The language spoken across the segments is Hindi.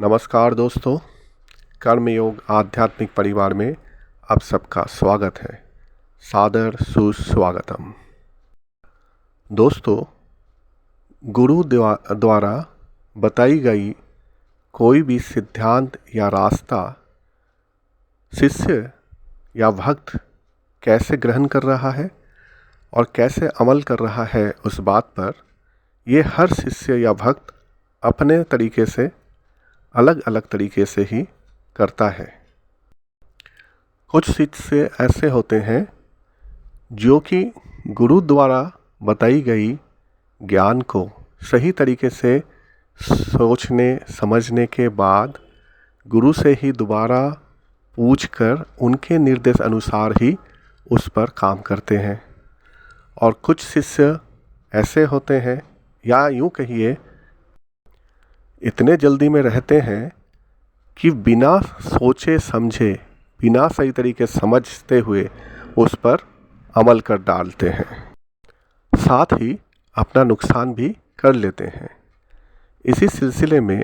नमस्कार दोस्तों, कर्मयोग आध्यात्मिक परिवार में आप सबका स्वागत है। सादर सुस्वागतम। दोस्तों, गुरु द्वारा बताई गई कोई भी सिद्धांत या रास्ता शिष्य या भक्त कैसे ग्रहण कर रहा है और कैसे अमल कर रहा है, उस बात पर ये हर शिष्य या भक्त अपने तरीके से अलग अलग तरीके से ही करता है। कुछ शिष्य ऐसे होते हैं जो कि गुरु द्वारा बताई गई ज्ञान को सही तरीके से सोचने समझने के बाद गुरु से ही दोबारा पूछकर उनके निर्देश अनुसार ही उस पर काम करते हैं। और कुछ शिष्य ऐसे होते हैं, या यूँ कहिए इतने जल्दी में रहते हैं कि बिना सोचे समझे, बिना सही तरीके समझते हुए उस पर अमल कर डालते हैं, साथ ही अपना नुकसान भी कर लेते हैं। इसी सिलसिले में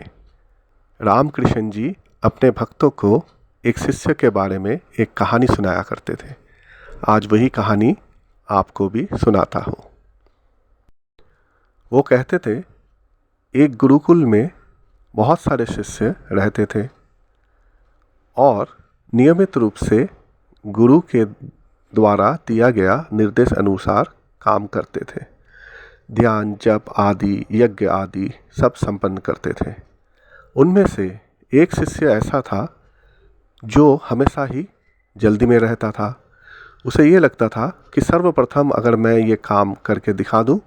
रामकृष्ण जी अपने भक्तों को एक शिष्य के बारे में एक कहानी सुनाया करते थे। आज वही कहानी आपको भी सुनाता हूँ। वो कहते थे, एक गुरुकुल में बहुत सारे शिष्य रहते थे और नियमित रूप से गुरु के द्वारा दिया गया निर्देश अनुसार काम करते थे। ध्यान, जप आदि, यज्ञ आदि सब संपन्न करते थे। उनमें से एक शिष्य ऐसा था जो हमेशा ही जल्दी में रहता था। उसे ये लगता था कि सर्वप्रथम अगर मैं ये काम करके दिखा दूं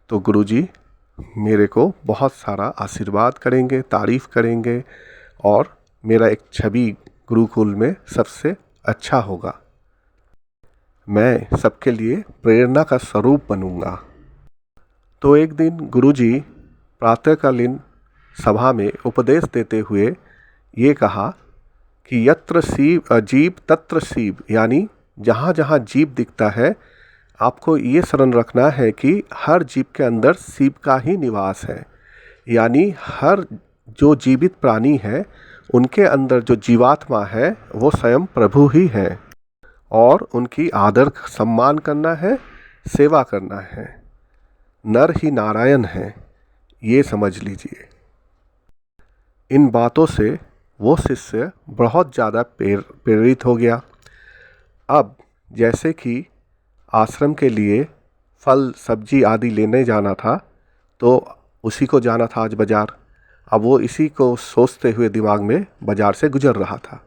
तो गुरुजी मेरे को बहुत सारा आशीर्वाद करेंगे, तारीफ़ करेंगे और मेरा एक छवि गुरुकुल में सबसे अच्छा होगा। मैं सबके लिए प्रेरणा का स्वरूप बनूंगा। तो एक दिन गुरुजी प्रातःकालीन सभा में उपदेश देते हुए ये कहा कि यत्र जीव तत्र शिव, यानी जहाँ जहाँ जीव दिखता है आपको ये शरण रखना है कि हर जीव के अंदर शिव का ही निवास है। यानी हर जो जीवित प्राणी है उनके अंदर जो जीवात्मा है वो स्वयं प्रभु ही है और उनकी आदर सम्मान करना है, सेवा करना है। नर ही नारायण है, ये समझ लीजिए। इन बातों से वो शिष्य बहुत ज़्यादा प्रेरित हो गया। अब जैसे कि आश्रम के लिए फल सब्जी आदि लेने जाना था तो उसी को जाना था आज बाज़ार। अब वो इसी को सोचते हुए दिमाग में बाज़ार से गुजर रहा था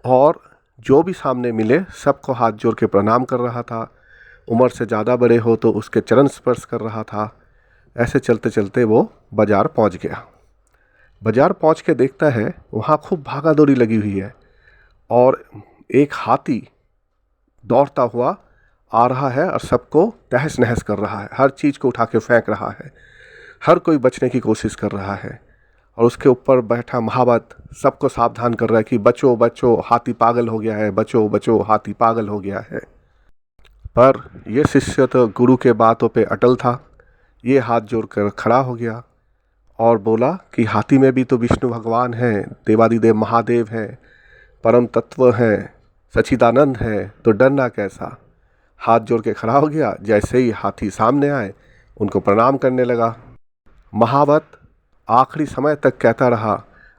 और जो भी सामने मिले सबको हाथ जोड़ के प्रणाम कर रहा था। उम्र से ज़्यादा बड़े हो तो उसके चरण स्पर्श कर रहा था। ऐसे चलते चलते वो बाज़ार पहुंच गया। बाज़ार पहुंच के देखता है वहाँ खूब भागा दौड़ी लगी हुई है और एक हाथी दौड़ता हुआ आ रहा है और सबको तहस नहस कर रहा है। हर चीज़ को उठा के फेंक रहा है। हर कोई बचने की कोशिश कर रहा है और उसके ऊपर बैठा महावत सबको सावधान कर रहा है कि बचो बचो, हाथी पागल हो गया है, बचो बचो, हाथी पागल हो गया है। पर यह शिष्य तो गुरु के बातों पे अटल था। ये हाथ जोड़कर खड़ा हो गया और बोला कि हाथी में भी तो विष्णु भगवान हैं, देवादिदेव महादेव हैं, परम तत्व हैं, सच्चिदानंद है, तो डरना कैसा। हाथ जोड़ के खड़ा हो गया। जैसे ही हाथी सामने आए उनको प्रणाम करने लगा। महावत आखिरी समय तक कहता रहा,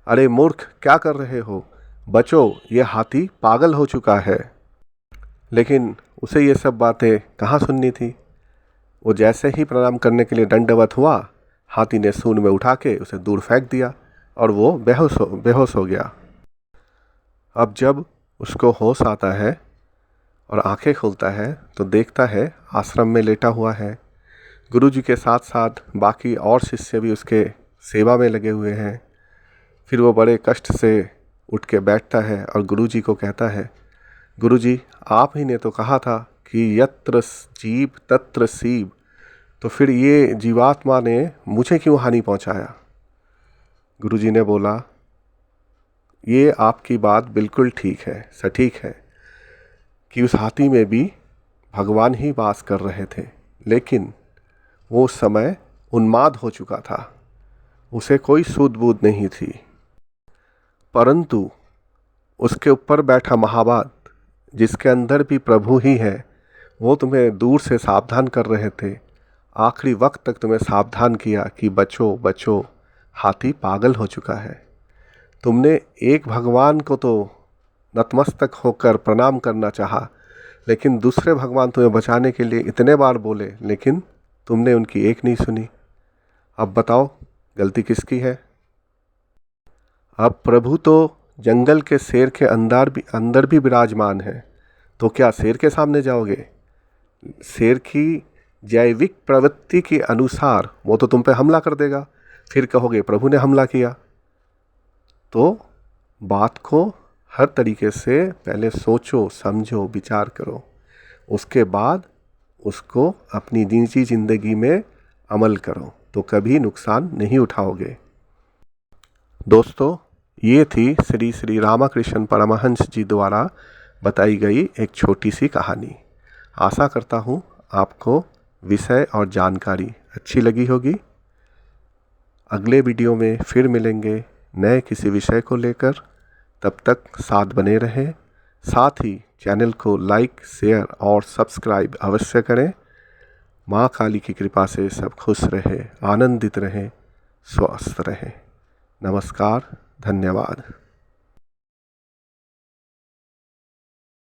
अरे मूर्ख, क्या कर रहे हो, बचो, ये हाथी पागल हो चुका है। लेकिन उसे ये सब बातें कहाँ सुननी थी। वो जैसे ही प्रणाम करने के लिए दंडवत हुआ, हाथी ने सूंड में उठा के उसे दूर फेंक दिया और वो बेहोश हो गया। अब जब उसको होश आता है और आंखें खोलता है तो देखता है आश्रम में लेटा हुआ है। गुरुजी के साथ साथ बाकी और शिष्य भी उसके सेवा में लगे हुए हैं। फिर वो बड़े कष्ट से उठ के बैठता है और गुरुजी को कहता है, गुरुजी आप ही ने तो कहा था कि यत्र जीव तत्र शिव, तो फिर ये जीवात्मा ने मुझे क्यों हानि पहुंचाया। गुरुजी ने बोला, ये आपकी बात बिल्कुल ठीक है, सटीक है कि उस हाथी में भी भगवान ही वास कर रहे थे, लेकिन वो समय उन्माद हो चुका था, उसे कोई सूध बूध नहीं थी। परंतु उसके ऊपर बैठा महावाद, जिसके अंदर भी प्रभु ही है, वो तुम्हें दूर से सावधान कर रहे थे। आखिरी वक्त तक तुम्हें सावधान किया कि बचो बचो, हाथी पागल हो चुका है। तुमने एक भगवान को तो नतमस्तक होकर प्रणाम करना चाहा, लेकिन दूसरे भगवान तुम्हें बचाने के लिए इतने बार बोले, लेकिन तुमने उनकी एक नहीं सुनी। अब बताओ गलती किसकी है? अब प्रभु तो जंगल के शेर के अंदर भी विराजमान है, तो क्या शेर के सामने जाओगे? शेर की जैविक प्रवृत्ति के अनुसार वो तो तुम पे हमला कर देगा, फिर कहोगे प्रभु ने हमला किया। तो बात को हर तरीके से पहले सोचो, समझो, विचार करो, उसके बाद उसको अपनी निजी ज़िंदगी में अमल करो, तो कभी नुकसान नहीं उठाओगे। दोस्तों, ये थी श्री श्री रामकृष्ण परमहंस जी द्वारा बताई गई एक छोटी सी कहानी। आशा करता हूँ आपको विषय और जानकारी अच्छी लगी होगी। अगले वीडियो में फिर मिलेंगे नए किसी विषय को लेकर। तब तक साथ बने रहें, साथ ही चैनल को लाइक, शेयर और सब्सक्राइब अवश्य करें। माँ काली की कृपा से सब खुश रहें, आनंदित रहें, स्वस्थ रहें। नमस्कार, धन्यवाद।